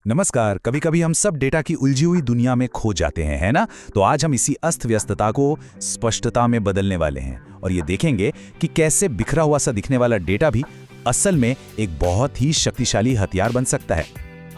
नमस्कार। कभी कभी हम सब डेटा की उलझी हुई दुनिया में खो जाते हैं, है ना? तो आज हम इसी अस्त व्यस्तता को स्पष्टता में बदलने वाले हैं और ये देखेंगे कि कैसे बिखरा हुआ सा दिखने वाला डेटा भी असल में एक बहुत ही शक्तिशाली हथियार बन सकता है।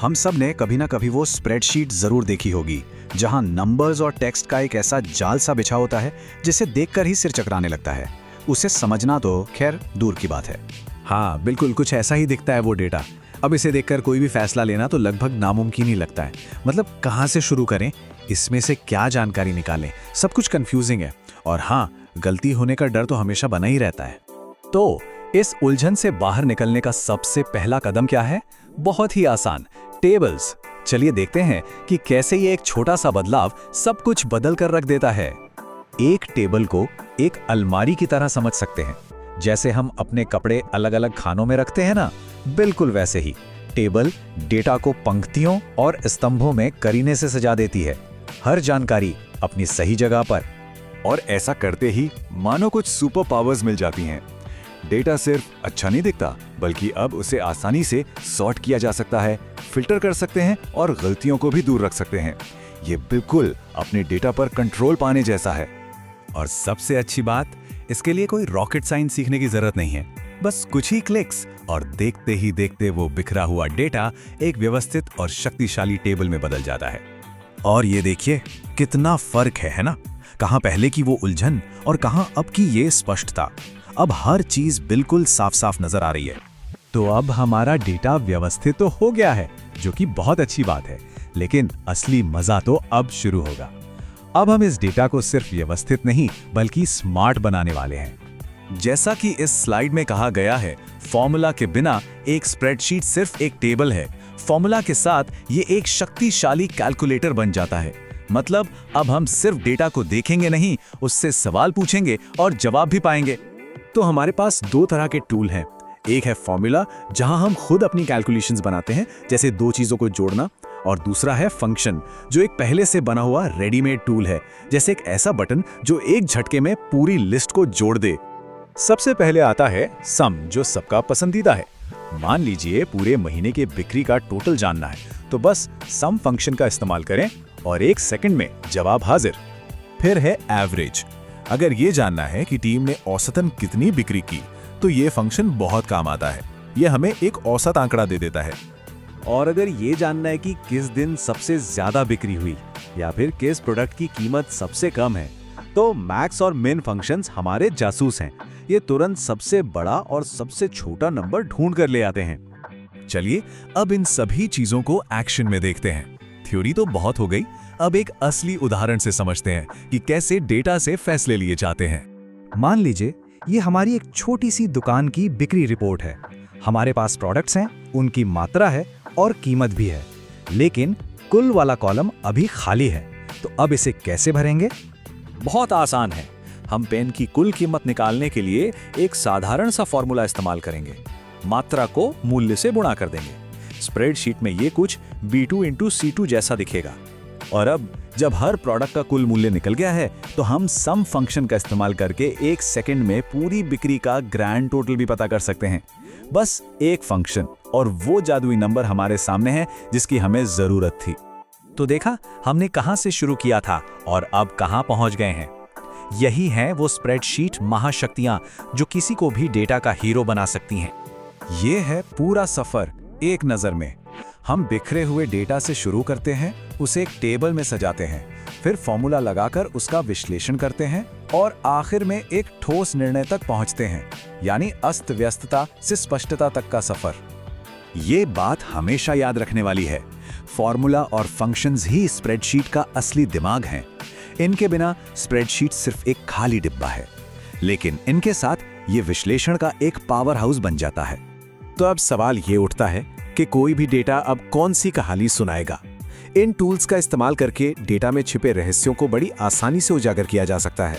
हम सब ने कभी ना कभी वो स्प्रेडशीट जरूर देखी होगी जहां नंबर्स और टेक्स्ट का एक ऐसा जाल सा बिछा होता है जिसे देखकर ही सिर चकराने लगता है। उसे समझना तो खैर दूर की बात है। हाँ बिल्कुल, कुछ ऐसा ही दिखता है वो डेटा। अब इसे देखकर कोई भी फैसला लेना तो लगभग नामुमकिन ही लगता है। मतलब कहाँ से शुरू करें, इसमें से क्या जानकारी निकालें, सब कुछ कंफ्यूजिंग है। और हाँ, गलती होने का डर तो हमेशा बना ही रहता है। तो इस उलझन से बाहर निकलने का सबसे पहला कदम क्या है? बहुत ही आसान, टेबल्स। चलिए देखते हैं कि कैसे ये एक छोटा सा बदलाव सब कुछ बदल कर रख देता है। एक टेबल को एक अलमारी की तरह समझ सकते हैं। जैसे हम अपने कपड़े अलग अलग खानों में रखते हैं ना, बिल्कुल वैसे ही टेबल डेटा को पंक्तियों और स्तंभों में करीने से सजा देती है, हर जानकारी अपनी सही जगह पर। और ऐसा करते ही मानो कुछ सुपर पावर्स मिल जाती हैं। डेटा सिर्फ अच्छा नहीं दिखता, बल्कि अब उसे आसानी से सॉर्ट किया जा सकता है, फिल्टर कर सकते हैं और गलतियों को भी दूर रख सकते हैं। ये बिल्कुल अपने डेटा पर कंट्रोल पाने जैसा है। और सबसे अच्छी बात, इसके लिए कोई रॉकेट साइंस सीखने की जरूरत नहीं है। बस कुछ ही क्लिक्स और देखते ही देखते वो बिखरा हुआ डेटा एक व्यवस्थित और शक्तिशाली टेबल में बदल जाता है। और ये देखिए कितना फर्क है ना? कहाँ पहले की वो उलझन और कहाँ अब की ये स्पष्टता। अब हर चीज बिल्कुल साफ साफ नजर आ रही है। तो अब हमारा डेटा व्यवस्थित तो हो गया है, जो कि बहुत अच्छी बात है। लेकिन असली मजा तो अब शुरू होगा। अब हम इस डेटा को सिर्फ व्यवस्थित नहीं बल्कि स्मार्ट बनाने वाले हैं। जैसा कि इस स्लाइड में कहा गया है, फॉर्मूला के बिना एक स्प्रेडशीट सिर्फ एक टेबल है। फॉर्मूला के साथ ये एक शक्तिशाली कैलकुलेटर बन जाता है। मतलब अब हम सिर्फ डेटा को देखेंगे नहीं, उससे सवाल पूछेंगे और जवाब भी पाएंगे। तो हमारे पास दो तरह के टूल हैं। एक है फॉर्मूला, जहां हम खुद अपनी कैलकुलेशंस बनाते हैं, जैसे दो चीजों को जोड़ना। और दूसरा है फंक्शन, जो एक पहले से बना हुआ रेडीमेड टूल है, जैसे एक ऐसा बटन जो एक झटके में पूरी लिस्ट को जोड़ दे। सबसे पहले आता है सम, जो सबका पसंदीदा है। मान लीजिए पूरे महीने के बिक्री का टोटल जानना है, तो बस सम फंक्शन का इस्तेमाल करें और 1 सेकंड में जवाब हाजिर। फिर है एवरेज। अगर ये जानना है कि टीम ने औसतन कितनी बिक्री की, तो ये फंक्शन बहुत काम आता है। ये हमें एक औसत आंकड़ा दे देता है। और अगर ये जानना है कि किस दिन सबसे ज्यादा बिक्री हुई या फिर किस प्रोडक्ट की कीमत सबसे कम है, तो मैक्स और मिन फंक्शंस हमारे जासूस हैं। ये तुरंत सबसे बड़ा और सबसे छोटा नंबर ढूंढ कर ले आते हैं। चलिए अब इन सभी चीजों को एक्शन में देखते हैं। थ्योरी तो बहुत हो गई, अब एक असली उदाहरण से समझते हैं कि कैसे डेटा से फैसले लिए जाते हैं। मान लीजिए ये हमारी एक छोटी सी दुकान की बिक्री रिपोर्ट है। हमारे पास प्रोडक्ट्स हैं, उनकी मात्रा है और कीमत भी है, लेकिन कुल वाला कॉलम अभी खाली है। तो अब इसे कैसे भरेंगे? बहुत आसान है। हम पेन की कुल कीमत निकालने के लिए एक साधारण सा फॉर्मूला इस्तेमाल करेंगे। मात्रा को मूल्य से गुणा कर देंगे। स्प्रेडशीट में ये कुछ B2 × C2 जैसा दिखेगा। और अब जब हर प्रोडक्ट का कुल मूल्य निकल गया है, तो हम सम फंक्शन का इस्तेमाल करके 1 सेकंड में पूरी बिक्री का ग्रैंड टोटल भी पता कर सकते हैं। बस एक फंक्शन और वो जादुई नंबर हमारे सामने है जिसकी हमें जरूरत थी। तो देखा हमने कहां से शुरू किया था और अब कहां पहुंच गए हैं। यही हैं वो स्प्रेडशीट महाशक्तियां जो किसी को भी डेटा का हीरो बना सकती हैं। ये है पूरा सफर एक नजर में। हम बिखरे हुए डेटा से शुरू करते हैं, उसे एक टेबल में सजाते हैं, फिर फॉर्मूला लगाकर उसका विश्लेषण करते हैं और आखिर में एक ठोस निर्णय तक पहुंचते हैं, यानी अस्त व्यस्तता से स्पष्टता तक का सफर। ये बात हमेशा याद रखने वाली है। फॉर्मूला और फंक्शंस ही स्प्रेडशीट का असली दिमाग हैं। इनके बिना स्प्रेडशीट सिर्फ एक खाली डिब्बा है, लेकिन इनके साथ ये विश्लेषण का एक पावर हाउस बन जाता है। तो अब सवाल ये उठता है कि कोई भी डेटा अब कौन सी कहानी सुनाएगा। इन टूल्स का इस्तेमाल करके डेटा में छिपे रहस्यों को बड़ी आसानी से उजागर किया जा सकता है।